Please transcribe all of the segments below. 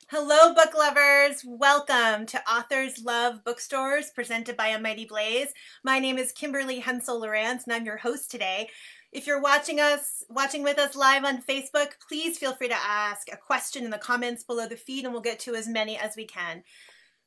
Hello, book lovers. Welcome to Authors Love Bookstores, presented by A Mighty Blaze. My name is Kimberly Hensle-Lowrance, and I'm your host today. If you're watching with us live on Facebook, please feel free to ask a question in the comments below the feed, and we'll get to as many as we can.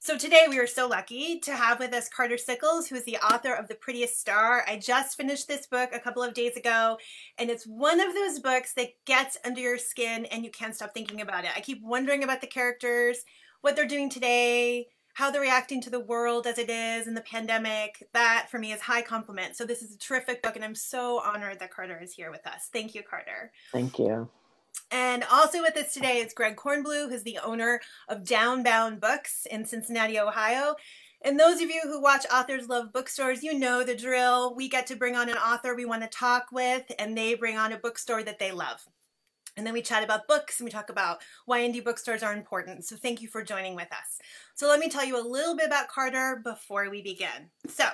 So today we are so lucky to have with us Carter Sickels, who is the author of The Prettiest Star. I just finished this book a couple of days ago, and it's one of those books that gets under your skin and you can't stop thinking about it. I keep wondering about the characters, what they're doing today, how they're reacting to the world as it is in the pandemic. That for me is high compliment. So this is a terrific book, and I'm so honored that Carter is here with us. Thank you, Carter. Thank you. And also with us today is Greg Kornblue, who's the owner of Downbound Books in Cincinnati, Ohio. And those of you who watch Authors Love Bookstores, you know the drill. We get to bring on an author we want to talk with, and they bring on a bookstore that they love. And then we chat about books and we talk about why indie bookstores are important. So thank you for joining with us. So let me tell you a little bit about Carter before we begin. So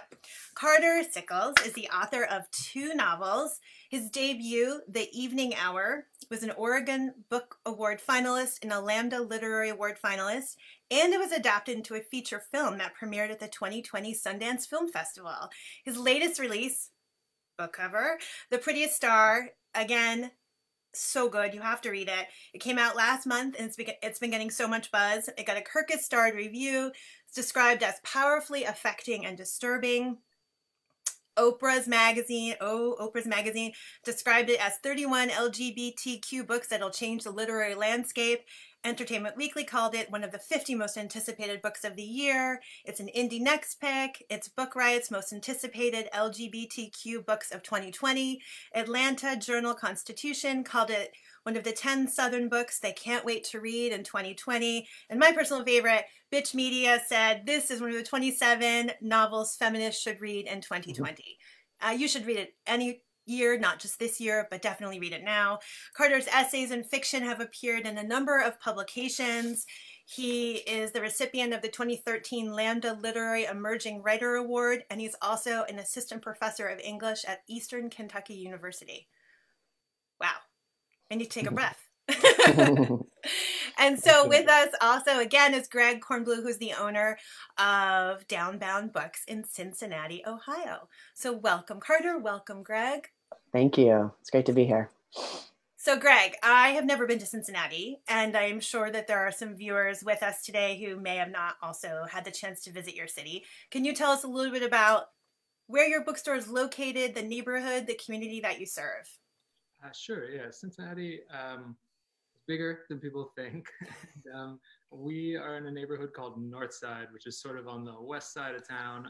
Carter Sickels is the author of 2 novels. His debut, The Evening Hour, was an Oregon Book Award finalist and a Lambda Literary Award finalist, and it was adapted into a feature film that premiered at the 2020 Sundance Film Festival. His latest release, book cover, The Prettiest Star, again, so good. You have to read it. It came out last month and it's been getting so much buzz. It got a Kirkus starred review. It's described as powerfully affecting and disturbing. Oprah's magazine described it as 31 LGBTQ books that'll change the literary landscape. Entertainment Weekly called it one of the 50 most anticipated books of the year. It's an Indie Next pick. It's Book Riot's most anticipated LGBTQ books of 2020. Atlanta Journal-Constitution called it one of the 10 Southern books they can't wait to read in 2020. And my personal favorite, Bitch Media, said this is one of the 27 novels feminists should read in 2020. You should read it any year, not just this year, but definitely read it now. Carter's essays and fiction have appeared in a number of publications. He is the recipient of the 2013 Lambda Literary Emerging Writer Award, and he's also an assistant professor of English at Eastern Kentucky University. Wow. I need to take a breath. And so with us also again is Greg Kornblue, who's the owner of Downbound Books in Cincinnati, Ohio. So welcome, Carter. Welcome, Greg. Thank you. It's great to be here. So Greg, I have never been to Cincinnati, and I'm sure that there are some viewers with us today who may have not also had the chance to visit your city. Can you tell us a little bit about where your bookstore is located, the neighborhood, the community that you serve? Sure, yeah. Cincinnati is bigger than people think. And, we are in a neighborhood called Northside, which is sort of on the west side of town,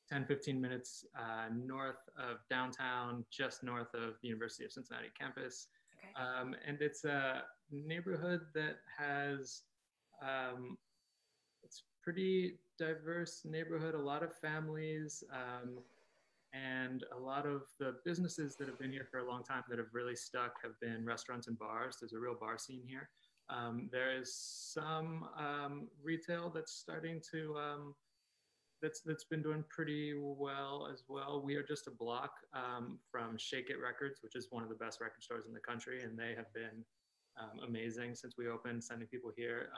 10, 15 minutes north of downtown, just north of the University of Cincinnati campus. Okay. And it's a neighborhood that has, it's pretty diverse neighborhood, a lot of families, and a lot of the businesses that have been here for a long time that have really stuck have been restaurants and bars. There's a real bar scene here. There is some retail that's starting to, that's been doing pretty well as well. We are just a block from Shake It Records, which is one of the best record stores in the country, and they have been amazing since we opened, sending people here.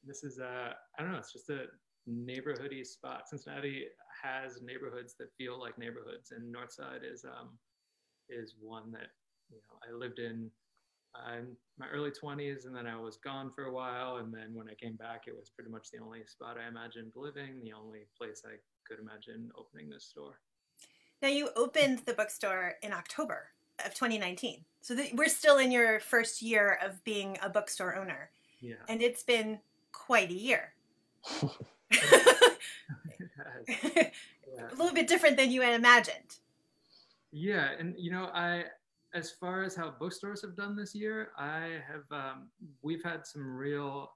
This is I don't know, it's just a neighborhoody spot. Cincinnati has neighborhoods that feel like neighborhoods, and Northside is one that, you know, I lived in my early 20s, and then I was gone for a while, and then when I came back, it was pretty much the only spot I imagined living, the only place I could imagine opening this store. Now, you opened the bookstore in October of 2019, so we're still in your first year of being a bookstore owner. Yeah. And it's been quite a year. Yeah. A little bit different than you had imagined. Yeah, and you know, as far as how bookstores have done this year, we've had some real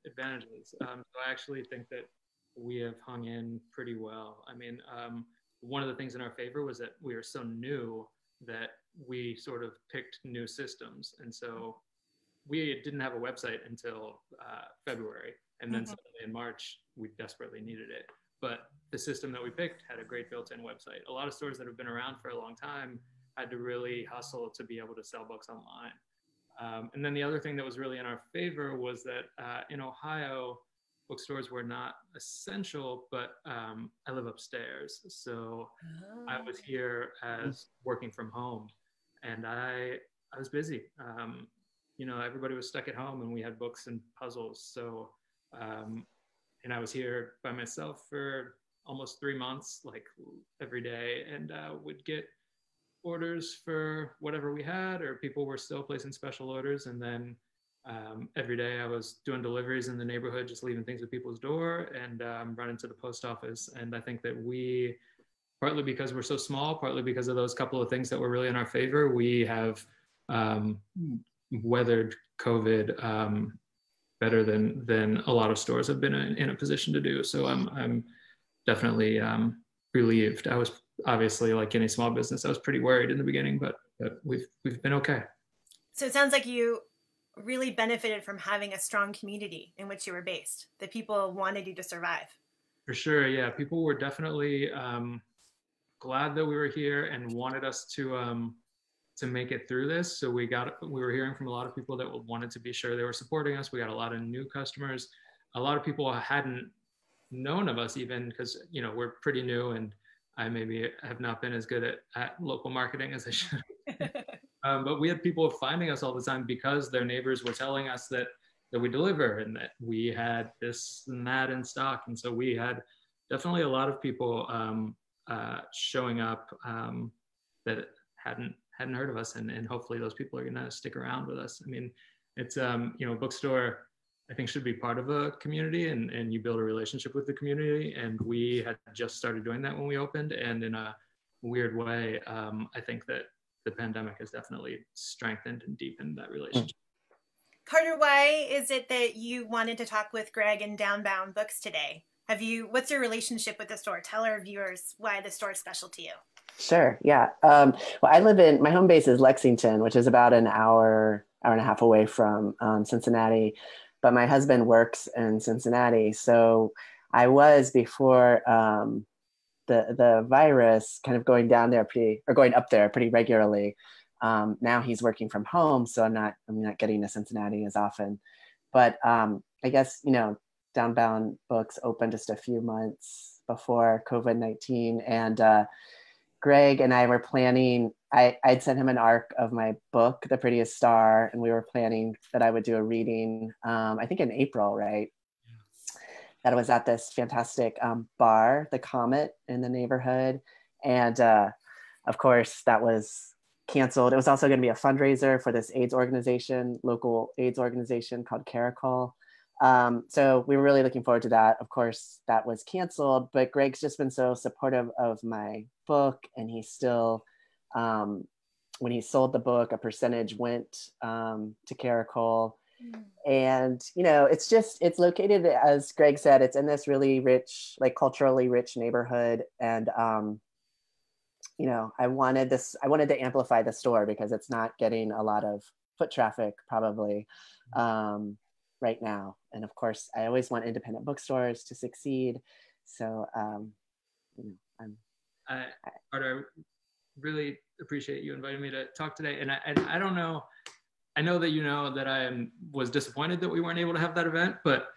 advantages. So I actually think that we have hung in pretty well. I mean, one of the things in our favor was that we are so new that we sort of picked new systems, and so we didn't have a website until February, and then suddenly in March we desperately needed it. But the system that we picked had a great built-in website. A lot of stores that have been around for a long time had to really hustle to be able to sell books online. And then the other thing that was really in our favor was that in Ohio, bookstores were not essential, but I live upstairs. So I was here as working from home, and I was busy. Everybody was stuck at home and we had books and puzzles. So, and I was here by myself for almost 3 months, like every day, and would get orders for whatever we had, or people were still placing special orders. And then every day I was doing deliveries in the neighborhood, just leaving things at people's door, and running to the post office. And I think that we, partly because we're so small, partly because of those couple of things that were really in our favor, we have weathered COVID better than a lot of stores have been in a position to do. So I'm definitely relieved. I was obviously, like any small business, I was pretty worried in the beginning, but we've been okay. So it sounds like you really benefited from having a strong community in which you were based, that people wanted you to survive. For sure, yeah. People were definitely glad that we were here and wanted us to make it through this. So we were hearing from a lot of people that wanted to be sure they were supporting us. We got a lot of new customers. A lot of people hadn't known of us even, because we're pretty new, and I maybe have not been as good at local marketing as I should. But we had people finding us all the time because their neighbors were telling us that we deliver and that we had this and that in stock. And so we had definitely a lot of people showing up that hadn't heard of us, and hopefully those people are going to stick around with us. I mean, it's bookstore, I think, should be part of a community, and you build a relationship with the community. And we had just started doing that when we opened, and in a weird way, I think that the pandemic has definitely strengthened and deepened that relationship. Carter, why is it that you wanted to talk with Greg and Downbound Books today? What's your relationship with the store? Tell our viewers why the store is special to you. Sure. Yeah. Well, my home base is Lexington, which is about an hour and a half away from Cincinnati. But my husband works in Cincinnati. So I was, before the virus, kind of going up there pretty regularly. Now he's working from home, so I'm not getting to Cincinnati as often. But I guess, Downbound Books opened just a few months before COVID-19, and Greg and I were planning. I'd sent him an arc of my book, The Prettiest Star, and we were planning that I would do a reading, I think in April, right? That was at this fantastic bar, the Comet, in the neighborhood. And of course, that was canceled. It was also going to be a fundraiser for this local AIDS organization called Caracol. So we were really looking forward to that. Of course, that was canceled, but Greg's just been so supportive of my book, and he still, when he sold the book, a percentage went to Caracol. And, it's located, as Greg said, it's in this really rich, like culturally rich neighborhood. And, I wanted to amplify the store because it's not getting a lot of foot traffic probably right now. And of course, I always want independent bookstores to succeed. So, Carter, I really appreciate you inviting me to talk today. And I don't know, I know that that I was disappointed that we weren't able to have that event, but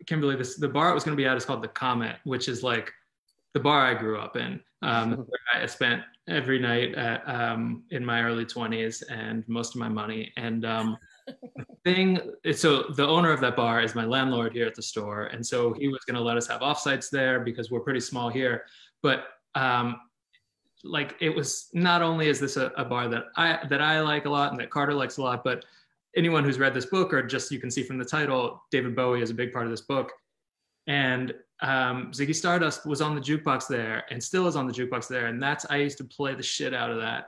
Kimberly, the bar it was going to be at is called the Comet, which is like the bar I grew up in. Where I spent every night in my early 20s and most of my money. And so the owner of that bar is my landlord here at the store, and so he was going to let us have offsites there because we're pretty small here. But it was, not only is this a bar that I like a lot and that Carter likes a lot, but anyone who's read this book, or just you can see from the title, David Bowie is a big part of this book. And Ziggy Stardust was on the jukebox there and still is on the jukebox there. And I used to play the shit out of that.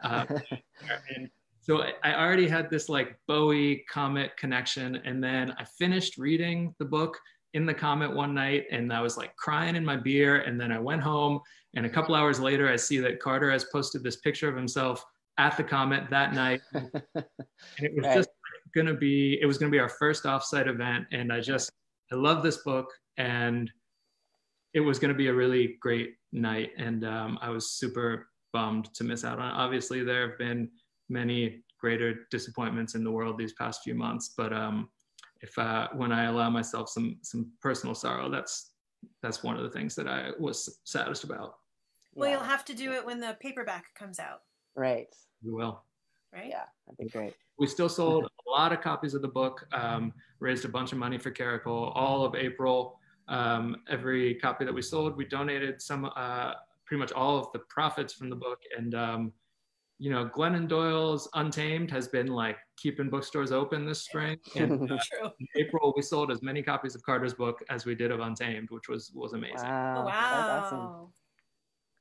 And so I already had this Bowie Comet connection. And then I finished reading the book in the Comet one night, and I was crying in my beer. And then I went home, and a couple hours later, I see that Carter has posted this picture of himself at the Comet that night. And it was just going to be our first offsite event. And I love this book, and it was going to be a really great night. And I was super bummed to miss out on it. Obviously, there have been many greater disappointments in the world these past few months. But if when I allow myself some personal sorrow, that's one of the things that I was saddest about. Well, you'll have to do it when the paperback comes out. Right. We will. Right? Yeah, that'd be great. We still sold a lot of copies of the book, raised a bunch of money for Caracal all of April. Every copy that we sold, we donated some, pretty much all of the profits from the book. And, you know, Glennon Doyle's Untamed has been like keeping bookstores open this spring. And True. in April, we sold as many copies of Carter's book as we did of Untamed, which was amazing. Wow. Wow. That's awesome.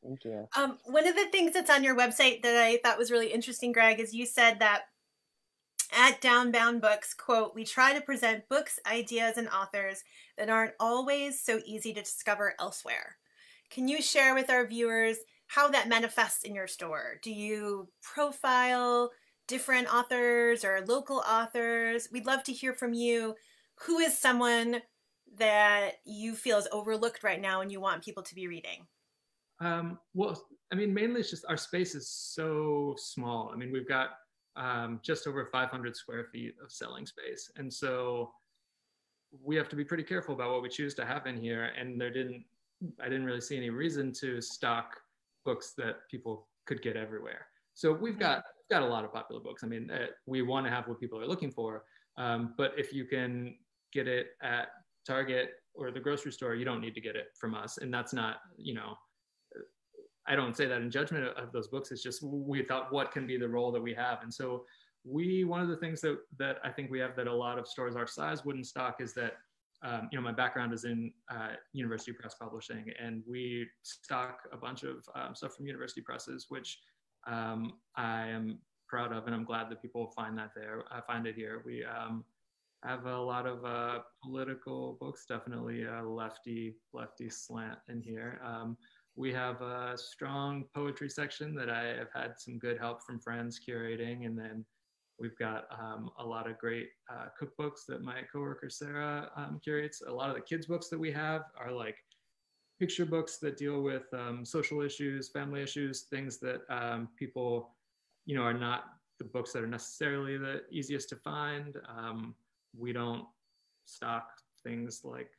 Thank you. One of the things that's on your website that I thought was really interesting, Greg, is you said that at Downbound Books, quote, "We try to present books, ideas, and authors that aren't always so easy to discover elsewhere." Can you share with our viewers how that manifests in your store? Do you profile different authors or local authors? We'd love to hear from you. Who is someone that you feel is overlooked right now and you want people to be reading? Well, I mean, mainly it's just our space is so small. I mean, we've got just over 500 square feet of selling space. And so we have to be pretty careful about what we choose to have in here. And I didn't really see any reason to stock books that people could get everywhere. So we've got a lot of popular books. I mean, we want to have what people are looking for. But if you can get it at Target or the grocery store, you don't need to get it from us. And that's not, you know, I don't say that in judgment of those books. It's just we thought, what can be the role that we have? And so one of the things that I think we have that a lot of stores our size wouldn't stock is that, you know, my background is in university press publishing, and we stock a bunch of stuff from university presses, which I am proud of, and I'm glad that people find it here. We have a lot of political books, definitely a lefty slant in here. We have a strong poetry section that I have had some good help from friends curating. And then we've got a lot of great cookbooks that my coworker Sarah curates. A lot of the kids' books that we have are like picture books that deal with social issues, family issues, things that people, you know, are not the books that are necessarily the easiest to find. We don't stock things like,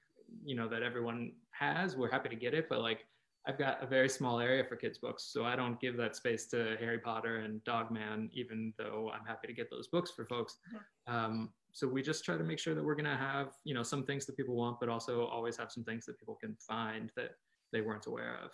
you know, that everyone has. We're happy to get it, but like, I've got a very small area for kids' books, so I don't give that space to Harry Potter and Dogman, even though I'm happy to get those books for folks. So we just try to make sure that we're going to have, you know, some things that people want, but also always have some things that people can find that they weren't aware of.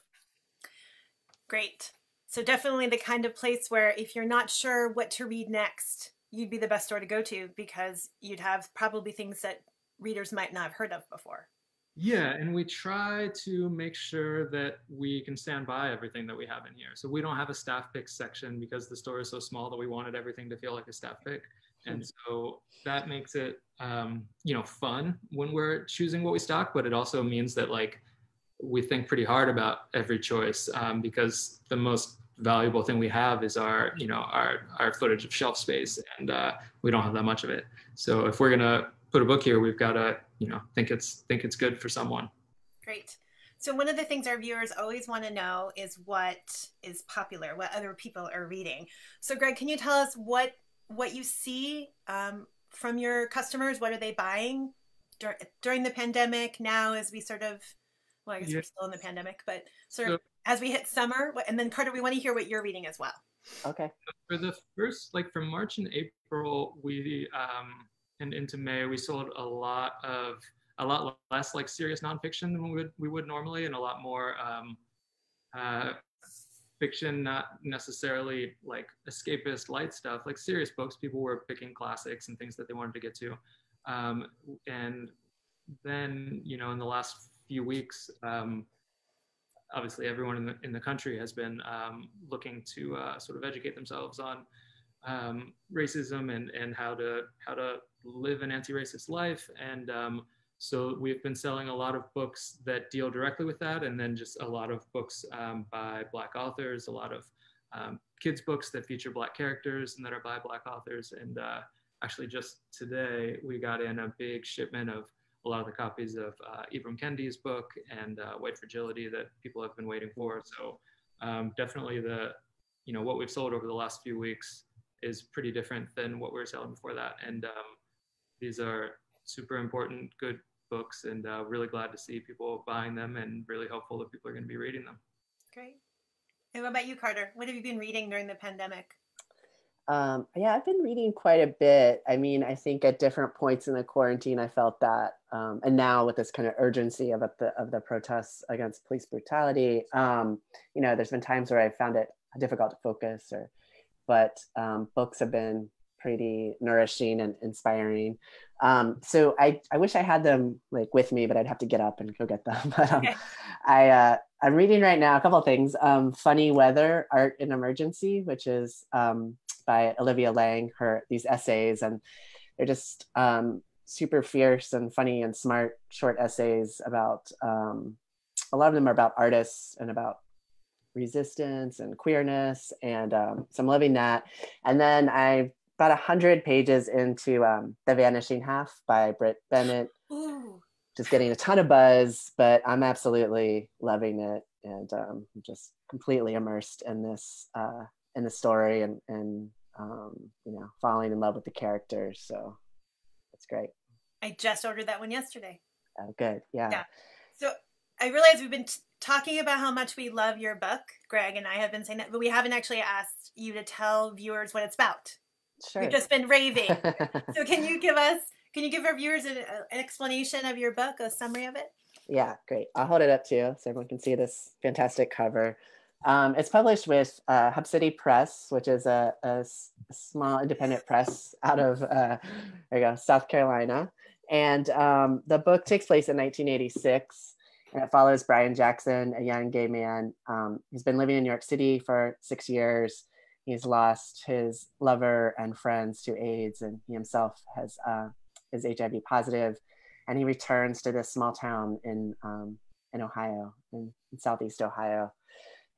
Great. So definitely the kind of place where if you're not sure what to read next, you'd be the best store to go to, because you'd have probably things that readers might not have heard of before. Yeah, and we try to make sure that we can stand by everything that we have in here. So we don't have a staff pick section because the store is so small that we wanted everything to feel like a staff pick. And so that makes it, you know, fun when we're choosing what we stock, but it also means that like we think pretty hard about every choice, because the most valuable thing we have is our footage of shelf space, and we don't have that much of it. So if we're gonna put a book here, we've got to, you know, think it's good for someone. Great. So one of the things our viewers always want to know is what is popular, what other people are reading. So Greg, can you tell us what you see from your customers? What are they buying during the pandemic, now as we sort of, well, I guess we're still in the pandemic, but sort of as we hit summer? And then Carter, we want to hear what you're reading as well. Okay. For the first, like from March and April, we and into May, we sold a lot less like serious nonfiction than we would normally, and a lot more fiction, not necessarily like escapist light stuff, like serious books. People were picking classics and things that they wanted to get to. And then, you know, in the last few weeks, obviously everyone in the country has been looking to sort of educate themselves on racism and how to live an anti-racist life. And so we've been selling a lot of books that deal directly with that, and then just a lot of books by Black authors, a lot of kids books that feature Black characters and that are by Black authors. And actually just today we got in a big shipment of a lot of the copies of Ibram Kendi's book and White Fragility that people have been waiting for. So definitely what we've sold over the last few weeks is pretty different than what we were selling before that. And these are super important, good books, and really glad to see people buying them, and really hopeful that people are going to be reading them. Great. And what about you, Carter? What have you been reading during the pandemic? Yeah, I've been reading quite a bit. I mean, I think at different points in the quarantine, I felt that, and now with this kind of urgency of the protests against police brutality, there's been times where I found it difficult to focus, but books have been pretty nourishing and inspiring. So I wish I had them like with me, but I'd have to get up and go get them. But Okay. I'm reading right now a couple of things. Funny Weather, Art in Emergency, which is by Olivia Lang, these essays, and they're just super fierce and funny and smart short essays about, a lot of them are about artists and about resistance and queerness, and so I'm loving that. And then I about 100 pages into The Vanishing Half by Britt Bennett. Ooh. Just getting a ton of buzz, but I'm absolutely loving it, and just completely immersed in this story, and falling in love with the characters. So it's great. I just ordered that one yesterday. Oh, good. Yeah. So I realize we've been talking about how much we love your book. Greg and I have been saying that, but we haven't actually asked you to tell viewers what it's about. Sure. We've just been raving. So can you give our viewers an explanation of your book, a summary of it? Yeah, great. I'll hold it up to you so everyone can see this fantastic cover. It's published with Hub City Press, which is a small independent press out of South Carolina. And the book takes place in 1986, and it follows Brian Jackson, a young gay man. He's been living in New York City for 6 years. He's lost his lover and friends to AIDS, and he himself is HIV positive. And he returns to this small town in Ohio, in Southeast Ohio.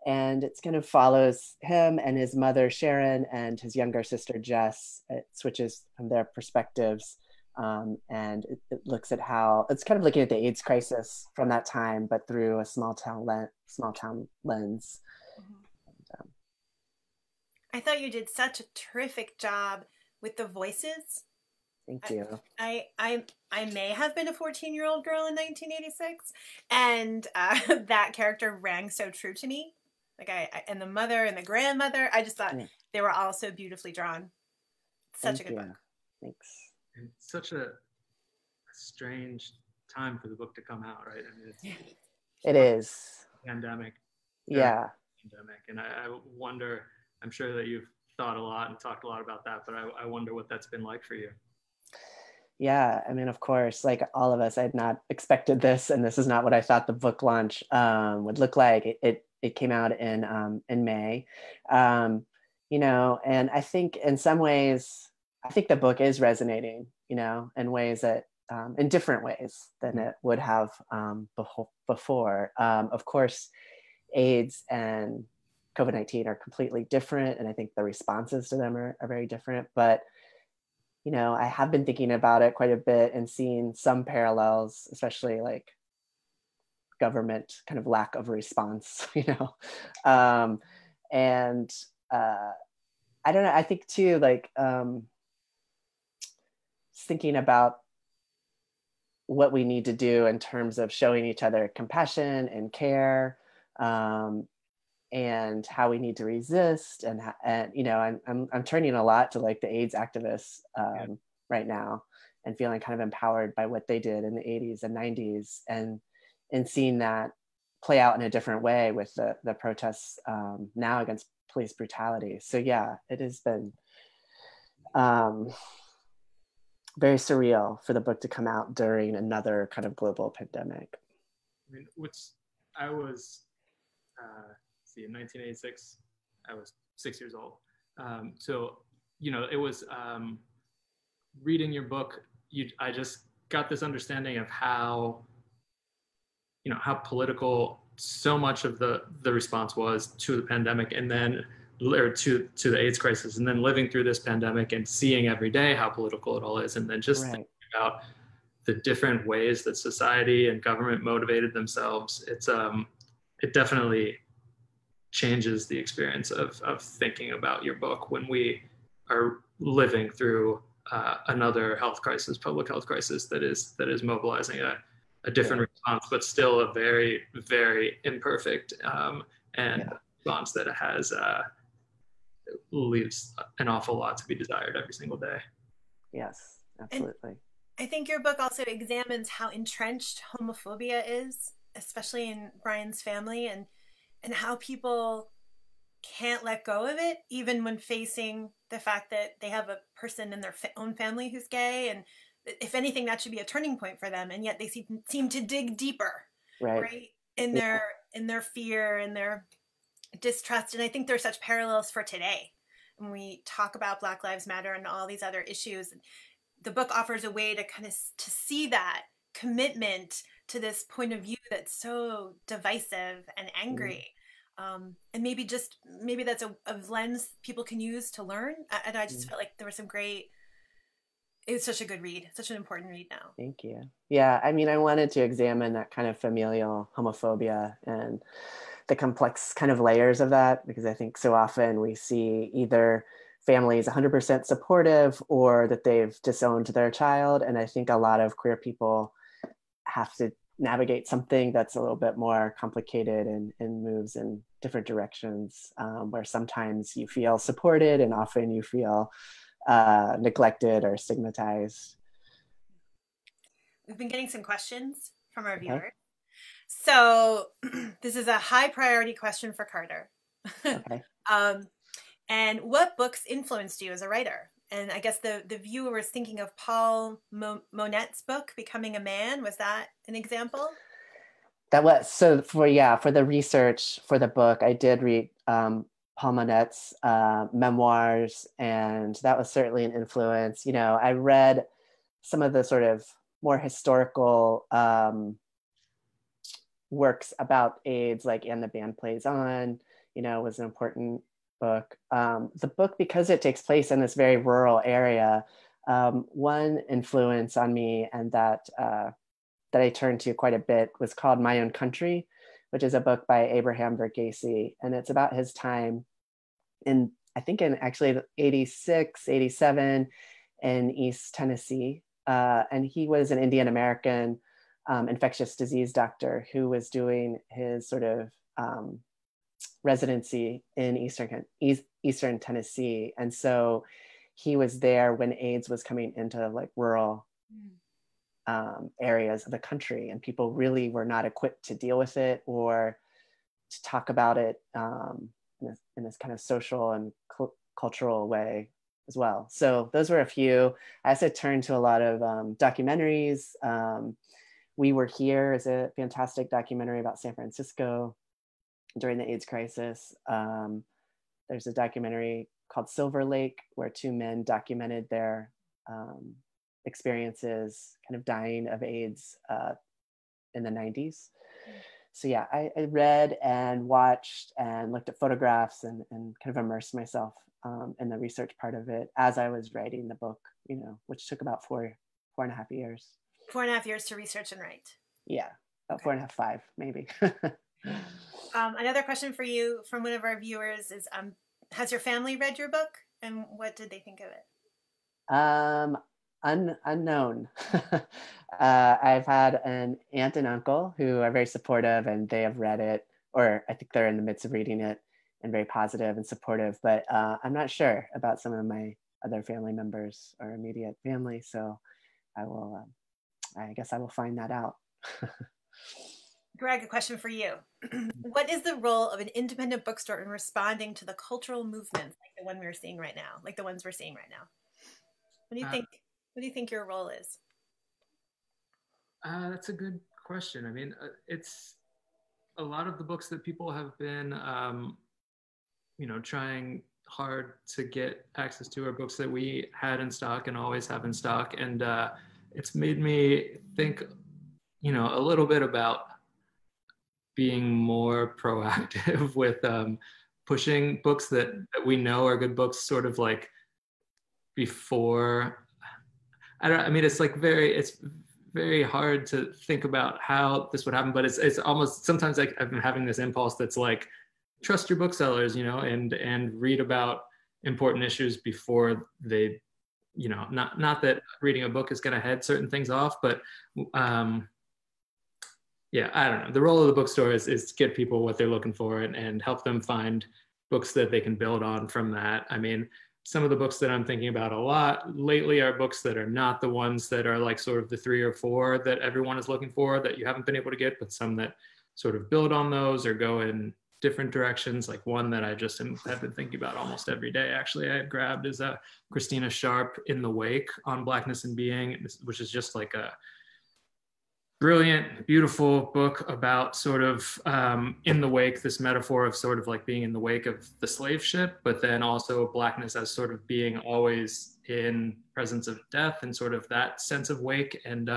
And it kind of follows him and his mother, Sharon, and his younger sister, Jess. It switches from their perspectives. And it looks at how it's kind of looking at the AIDS crisis from that time, but through a small town lens. Mm-hmm. I thought you did such a terrific job with the voices. Thank you. I may have been a 14-year-old girl in 1986, and that character rang so true to me. Like and the mother and the grandmother, I just thought they were all so beautifully drawn. Such a good book. Thanks. And it's such a strange time for the book to come out, right? I mean, it is. Pandemic. Yeah. Pandemic, and I wonder. I'm sure that you've thought a lot and talked a lot about that, but I wonder what that's been like for you. Yeah, I mean, of course, like all of us, I had not expected this, and this is not what I thought the book launch would look like. It came out in May, and I think in some ways, I think the book is resonating, in ways that, in different ways than it would have before. Of course, AIDS and COVID-19 are completely different, and I think the responses to them are very different, but I have been thinking about it quite a bit and seeing some parallels, especially like government kind of lack of response, and I don't know, I think too, like thinking about what we need to do in terms of showing each other compassion and care, and how we need to resist, and I'm turning a lot to like the AIDS activists right now, and feeling kind of empowered by what they did in the 80s and 90s, and seeing that play out in a different way with the protests now against police brutality. So yeah, it has been very surreal for the book to come out during another kind of global pandemic. I mean, I was in 1986, I was 6 years old. So, it was reading your book, I just got this understanding of how political so much of the response was to the pandemic, and then to the AIDS crisis, and then living through this pandemic and seeing every day how political it all is, and then just thinking about the different ways that society and government motivated themselves. It definitely changes the experience of thinking about your book when we are living through another health crisis, public health crisis that is mobilizing a different response, but still a very, very imperfect and response that has leaves an awful lot to be desired every single day. Yes, absolutely. And I think your book also examines how entrenched homophobia is, especially in Brian's family, and how people can't let go of it, even when facing the fact that they have a person in their own family who's gay. And if anything, that should be a turning point for them. And yet they seem to dig deeper, right? In their fear and their distrust. And I think there's such parallels for today. When we talk about Black Lives Matter and all these other issues, the book offers a way to kind of to see that commitment to this point of view that's so divisive and angry. And maybe that's a lens people can use to learn. And I just felt like there was some great, it was such a good read, such an important read now. Thank you. Yeah, I mean, I wanted to examine that kind of familial homophobia and the complex kind of layers of that, because I think so often we see either families 100% supportive or that they've disowned their child. And I think a lot of queer people have to navigate something that's a little bit more complicated and moves in different directions, where sometimes you feel supported and often you feel neglected or stigmatized. We've been getting some questions from our viewers. So this is a high priority question for Carter. Okay. And what books influenced you as a writer? And I guess the viewer was thinking of Paul Monet's book, Becoming a Man. Was that an example? That was, so for the research for the book, I did read Paul Monet's memoirs, and that was certainly an influence. You know, I read some of the sort of more historical works about AIDS, like And the Band Plays On, you know, was an important book. The book, because it takes place in this very rural area, one influence on me and that I turned to quite a bit was called My Own Country, which is a book by Abraham Verghese. And it's about his time in, I think in actually 86, 87 in East Tennessee. And he was an Indian American infectious disease doctor who was doing his sort of residency in Eastern Tennessee. And so he was there when AIDS was coming into like rural areas of the country, and people really were not equipped to deal with it or to talk about it in this kind of social and cultural way as well. So those were a few. I also turned to a lot of documentaries. We Were Here is a fantastic documentary about San Francisco during the AIDS crisis. There's a documentary called Silver Lake, where two men documented their experiences kind of dying of AIDS in the 90s. So yeah, I read and watched and looked at photographs and kind of immersed myself in the research part of it as I was writing the book, you know, which took about 4.5 years. 4.5 years to research and write. Yeah, about 4.5, 5 maybe. Another question for you from one of our viewers is, has your family read your book, and what did they think of it? Unknown. I've had an aunt and uncle who are very supportive, and they have read it, or I think they're in the midst of reading it, and very positive and supportive, but I'm not sure about some of my other family members or immediate family, so I guess I will find that out. Greg, a question for you. What is the role of an independent bookstore in responding to the cultural movements like the one we're seeing right now, like the ones we're seeing right now? What do you think? What do you think your role is? That's a good question. I mean, it's a lot of the books that people have been, trying hard to get access to are books that we had in stock and always have in stock. And it's made me think, a little bit about being more proactive with pushing books that we know are good books, sort of like before. It's very hard to think about how this would happen, but it's almost sometimes like I've been having this impulse that's like, trust your booksellers, and read about important issues before they, you know, not that reading a book is going to head certain things off, but yeah, I don't know. The role of the bookstore is to get people what they're looking for and help them find books that they can build on from that. I mean, some of the books that I'm thinking about a lot lately are books that are not the ones that are like sort of the 3 or 4 that everyone is looking for that you haven't been able to get, but some that sort of build on those or go in different directions. Like one that I just have been thinking about almost every day, actually, I had grabbed is Christina Sharp, In the Wake, on Blackness and Being, which is just like a brilliant, beautiful book about sort of in the wake, this metaphor of sort of like being in the wake of the slave ship, but then also Blackness as sort of being always in presence of death and sort of that sense of wake. And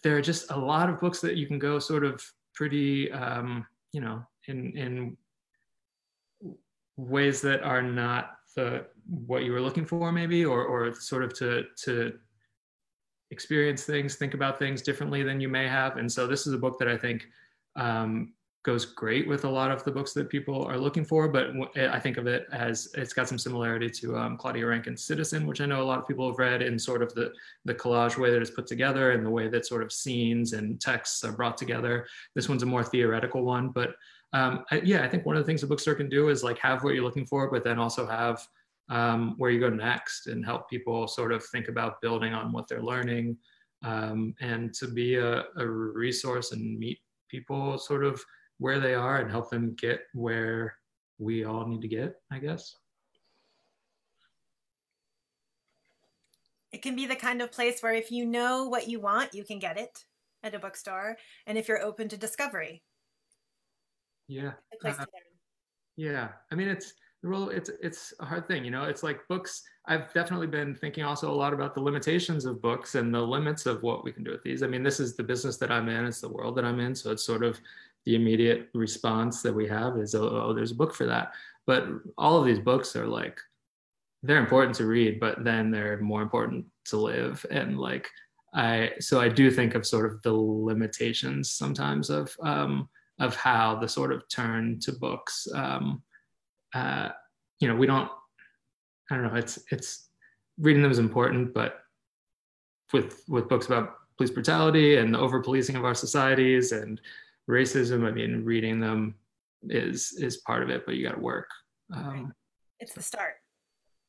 there are just a lot of books that you can go sort of pretty, you know, in ways that are not what you were looking for maybe, or sort of to experience things, think about things differently than you may have. And so this is a book that I think goes great with a lot of the books that people are looking for, but I think of it as it's got some similarity to Claudia Rankine's Citizen, which I know a lot of people have read, in sort of the collage way that it's put together and the way that sort of scenes and texts are brought together. This one's a more theoretical one, but yeah, I think one of the things a bookstore can do is like have what you're looking for, but then also have where you go next and help people sort of think about building on what they're learning, and to be a resource and meet people sort of where they are and help them get where we all need to get, I guess. It can be the kind of place where if you know what you want, you can get it at a bookstore. And if you're open to discovery. Yeah. A place to learn. Yeah. I mean, it's a hard thing, you know. It's like books. I've definitely been thinking also a lot about the limitations of books and the limits of what we can do with these. I mean, this is the business that I'm in. It's the world that I'm in. So it's sort of the immediate response that we have is, oh, there's a book for that. But all of these books are like, they're important to read, but then they're more important to live. And like, so I do think of sort of the limitations sometimes of how the sort of turn to books. You know, I don't know, it's reading them is important, but with books about police brutality and the over policing of our societies and racism, I mean, reading them is part of it, but you got to work. Right. It's the start.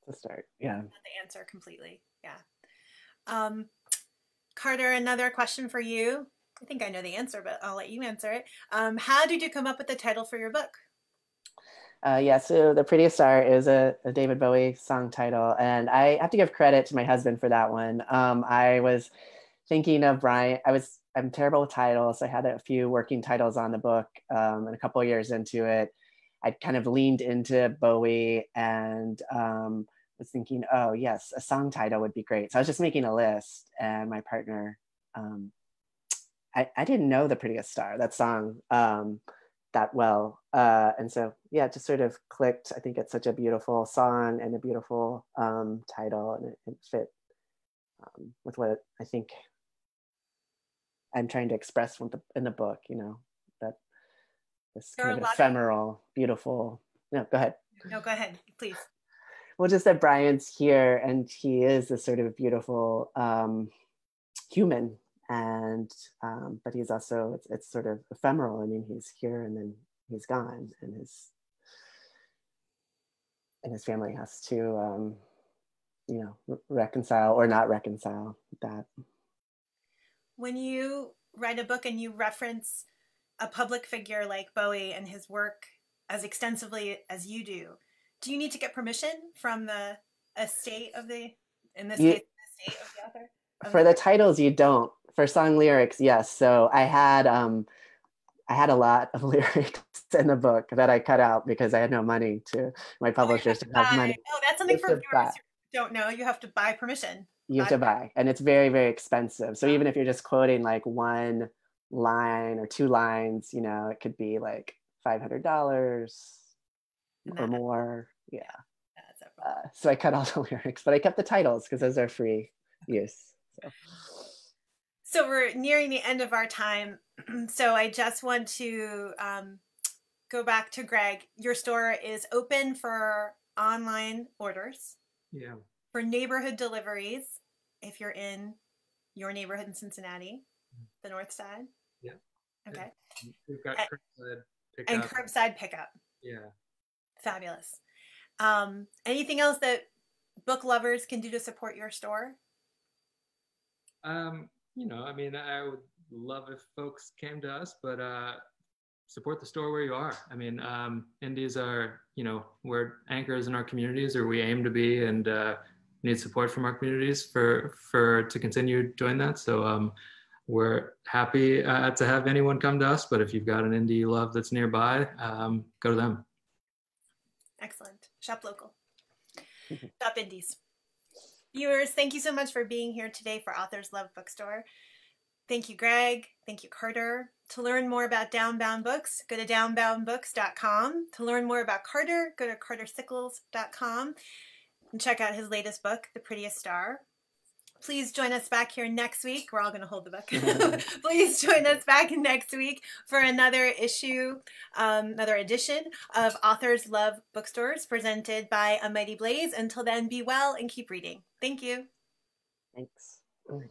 The start, yeah. Not the answer completely, yeah. Carter, another question for you. I think I know the answer, but I'll let you answer it. How did you come up with the title for your book? Yeah, so The Prettiest Star is a David Bowie song title, and I have to give credit to my husband for that one. I was thinking of Brian. I'm terrible with titles. I had a few working titles on the book, and a couple of years into it, I kind of leaned into Bowie and was thinking, oh yes, a song title would be great. So I was just making a list, and my partner, I didn't know The Prettiest Star, that song, that well. And so, yeah, it just sort of clicked. I think it's such a beautiful song and a beautiful title, and it fit with what I think I'm trying to express in the book, you know, that this kind of ephemeral, beautiful, no, go ahead. No, go ahead, please. Well, just that Brian's here and he is a sort of beautiful human, and but he's also, it's sort of ephemeral. I mean, he's here and then he's gone, and his family has to you know, reconcile or not reconcile that. When you write a book and you reference a public figure like Bowie and his work as extensively as you do you need to get permission from the estate of in this case, the estate of the author? For the titles, you don't. For song lyrics, yes. So I had a lot of lyrics in the book that I cut out because I had no money to my publishers to have money. Oh, that's something for viewers who don't know. You have to buy permission. You have to buy, and it's very, very expensive. So even if you're just quoting like one line or two lines, you know, it could be like $500 or more. Yeah. So I cut all the lyrics, but I kept the titles because those are free use. So we're nearing the end of our time. So I just want to go back to Greg. Your store is open for online orders, Yeah. for neighborhood deliveries, if you're in your neighborhood in Cincinnati, the north side. Yeah. Okay. Yeah. We've got curbside pickup. And curbside pickup. Yeah. Fabulous. Anything else that book lovers can do to support your store? You know, I mean, I would love if folks came to us, but support the store where you are. I mean, indies are, you know, we're anchors in our communities, or we aim to be, and need support from our communities for to continue doing that. So we're happy to have anyone come to us, but if you've got an indie you love that's nearby, go to them. Excellent. Shop local. Shop indies. Viewers, thank you so much for being here today for Authors Love Bookstore. Thank you, Greg. Thank you, Carter. To learn more about Downbound Books, go to downboundbooks.com. To learn more about Carter, go to cartersickels.com and check out his latest book, The Prettiest Star. Please join us back here next week. We're all going to hold the book. Please join us back next week for another issue, another edition of Authors Love Bookstores, presented by A Mighty Blaze. Until then, be well and keep reading. Thank you. Thanks. Kimberly.